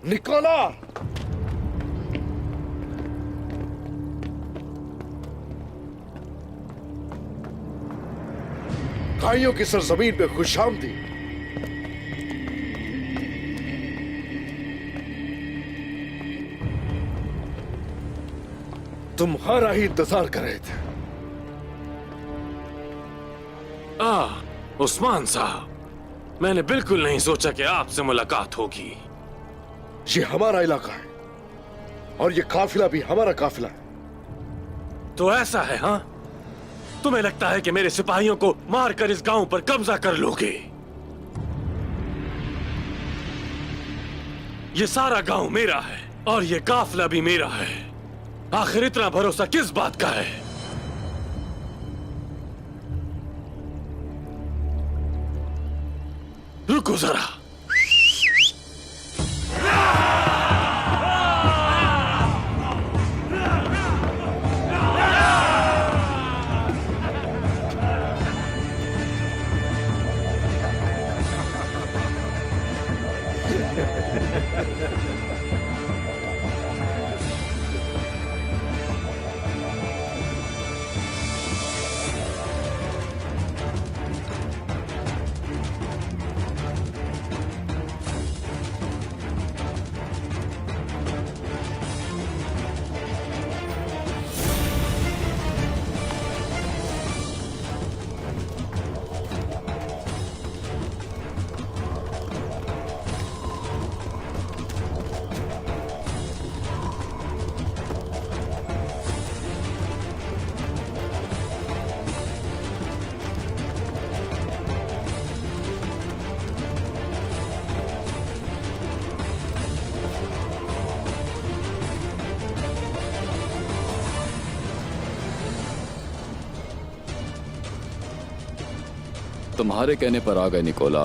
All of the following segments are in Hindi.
निकोला! गायों की सरजमीन पे खुशामदी। तुम्हारा ही इंतजार कर रहे थे। उस्मान साहब, मैंने बिल्कुल नहीं सोचा कि आपसे मुलाकात होगी। ये हमारा इलाका है और ये काफिला भी हमारा काफिला है। तो ऐसा है? हाँ, तुम्हें लगता है कि मेरे सिपाहियों को मारकर इस गांव पर कब्जा कर लोगे? ये सारा गांव मेरा है और ये काफिला भी मेरा है। आखिर इतना भरोसा किस बात का है? रुको जरा। तुम्हारे कहने पर आ गए निकोला।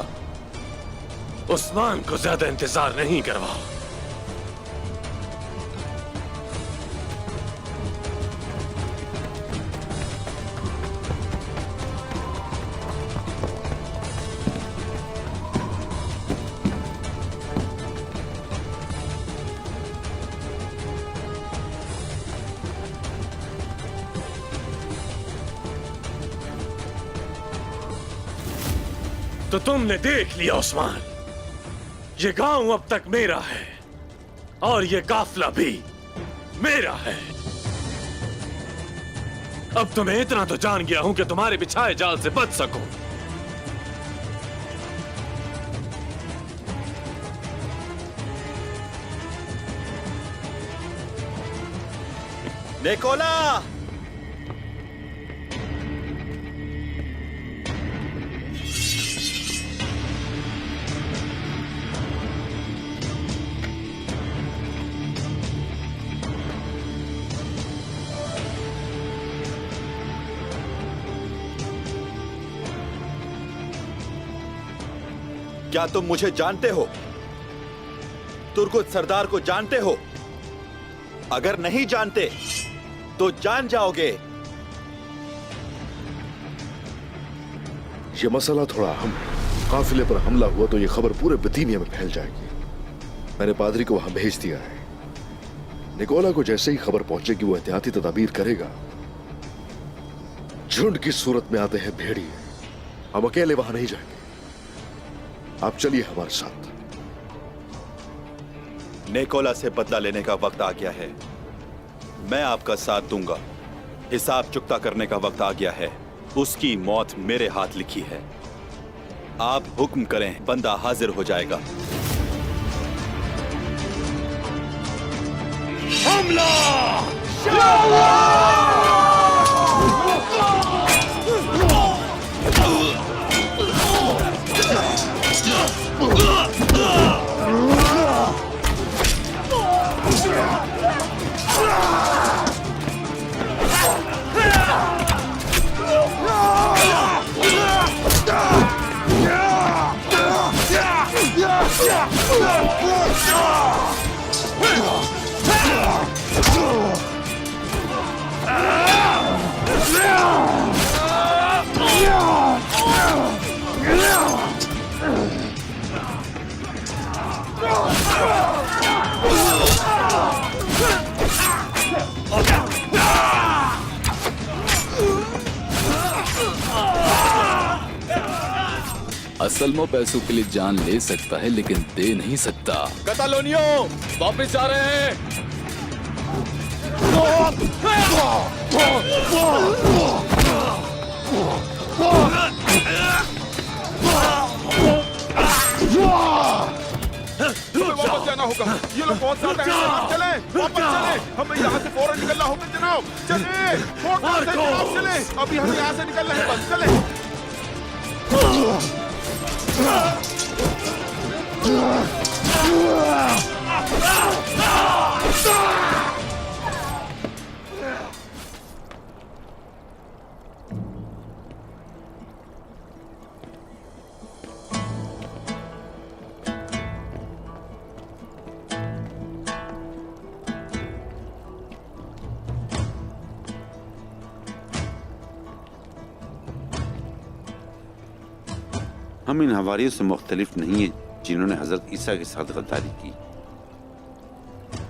उस्मान को ज्यादा इंतजार नहीं करवाओ। तो तुमने देख लिया उस्मान, ये गांव अब तक मेरा है और ये काफिला भी मेरा है। अब तो मैं इतना तो जान गया हूं कि तुम्हारे बिछाए जाल से बच सकूं। निकोला! क्या तुम मुझे जानते हो? तुर्कुत सरदार को जानते हो? अगर नहीं जानते तो जान जाओगे। ये मसला थोड़ा अहम है। काफिले पर हमला हुआ तो ये खबर पूरे बिथीनिया में फैल जाएगी। मैंने पादरी को वहां भेज दिया है। निकोला को जैसे ही खबर पहुंचेगी वो एहतियाती तदाबीर करेगा। झुंड की सूरत में आते हैं भेड़िए, हम अकेले वहां नहीं जाएंगे। आप चलिए हमारे साथ। निकोला से बदला लेने का वक्त आ गया है। मैं आपका साथ दूंगा। हिसाब चुकता करने का वक्त आ गया है। उसकी मौत मेरे हाथ लिखी है। आप हुक्म करें, बंदा हाजिर हो जाएगा। हमला! असलमो पैसों के लिए जान ले सकता है लेकिन दे नहीं सकता। कतालोनियो वापस जा रहे हैं। वापस जाना होगा। ये लोग बहुत ज्यादा हैं। चले वापस चले, हमें यहाँ से फौरन निकलना होगा जनाब। चले फौरन से जनाब, चले अभी हम यहाँ से निकल रहे हैं, बस चले। हम इन हवारियों से मुख्तलिफ नहीं है जिन्होंने हजरत ईसा के साथ गद्दारी की।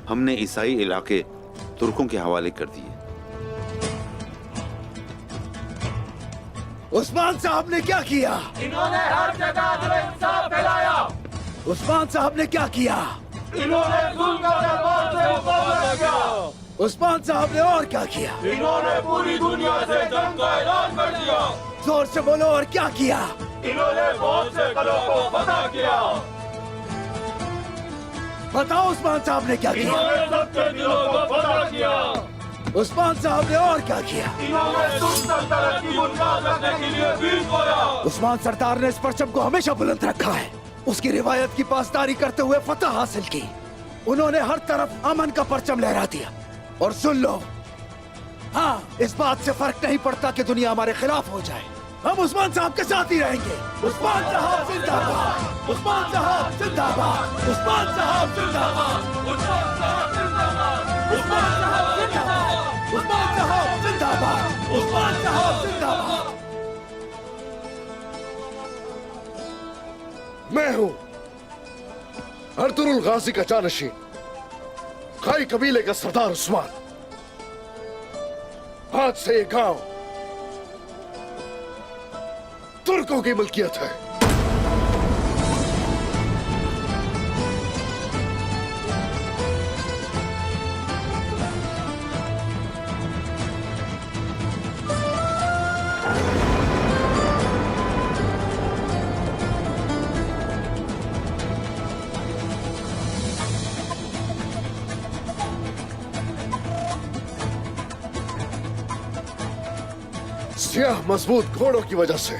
हमने ईसाई इलाके तुर्कों के हवाले कर दिए। उस्मान साहब ने क्या किया? इन्होंने हर जगह इंसाफ फैलाया। उस्मान साहब ने क्या किया? इन्होंने जुल्म का दरबार से मुकाबला किया। उस्मान साहब ने और क्या किया? इन्होंने पूरी दुनिया से जंग का ऐलान कर दिया। जोर से बोलो, और क्या किया? इन्होंने बहुत से कलों को फतह किया। बताओ उस्मान साहब ने क्या किया? इन्होंने सबके दिलों को फतह किया। उस्मान साहब ने और क्या किया? इन्होंने तुर्क सल्तनत की बुनियाद रखने के लिए बीज बोया। उस्मान सरदार ने इस परचम को हमेशा बुलंद रखा है, उसकी रिवायत की पासदारी करते हुए फतह हासिल की। उन्होंने हर तरफ अमन का परचम लहरा दिया। और सुन लो, हाँ, इस बात से फर्क नहीं पड़ता कि दुनिया हमारे खिलाफ हो जाए, हम उस्मान साहब के साथ ही रहेंगे। उस्मान साहब जिंदाबाद, उस्मान साहब जिंदाबाद, उस्मान साहब जिंदाबाद, उस्मान साहब जिंदाबाद, उस्मान साहब जिंदाबाद, उस्मान साहब जिंदाबाद, उस्मान साहब जिंदाबाद। मैं हूं अर्तुरुल गाजी का जानशीन, खाई कबीले का सरदार उस्मान। आज से ये गांव तुर्कों की मिल्कियत है। सियाह मजबूत घोड़ों की वजह से,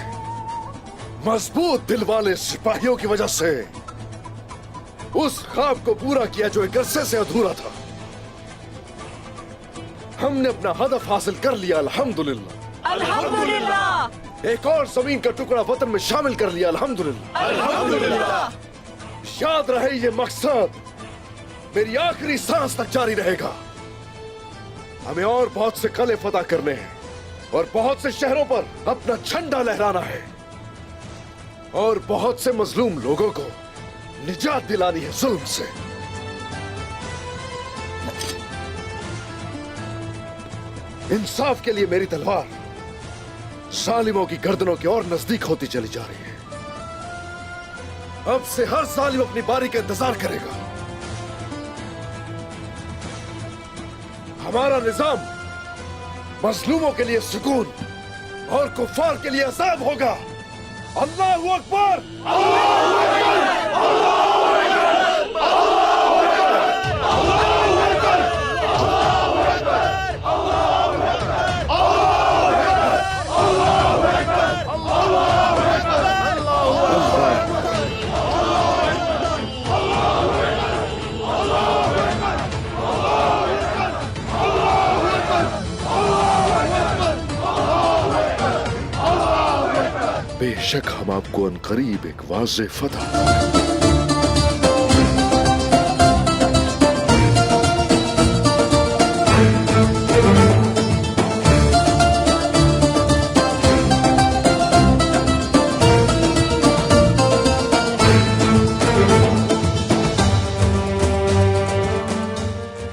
मजबूत दिल वाले सिपाहियों की वजह से उस ख्वाब को पूरा किया जो एक अरसे से अधूरा था। हमने अपना हदफ हासिल कर लिया, अल्हम्दुलिल्लाह। अल्हम्दुलिल्लाह। एक और जमीन का टुकड़ा वतन में शामिल कर लिया, अल्हम्दुलिल्लाह। अल्हम्दुलिल्लाह। याद रहे ये मकसद मेरी आखिरी सांस तक जारी रहेगा। हमें और बहुत से कले फतह करने हैं और बहुत से शहरों पर अपना झंडा लहराना है और बहुत से मजलूम लोगों को निजात दिलानी है जुल्म से। इंसाफ के लिए मेरी तलवार जालिमों की गर्दनों के और नजदीक होती चली जा रही है। अब से हर जालिम अपनी बारी का इंतजार करेगा। हमारा निजाम मजलूमों के लिए सुकून और कुफार के लिए अज़ाब होगा। अल्लाहु अकबर, अल्लाहु अकबर, अल्लाहु अकबर, अल्लाहु अकबर, अल्लाहु अकबर, अल्लाहु अकबर, अल्लाहु अकबर, अल्लाहु अकबर, अल्लाहु अकबर, बेशक हम आपको अनकरीब एक वाज़ेह फतह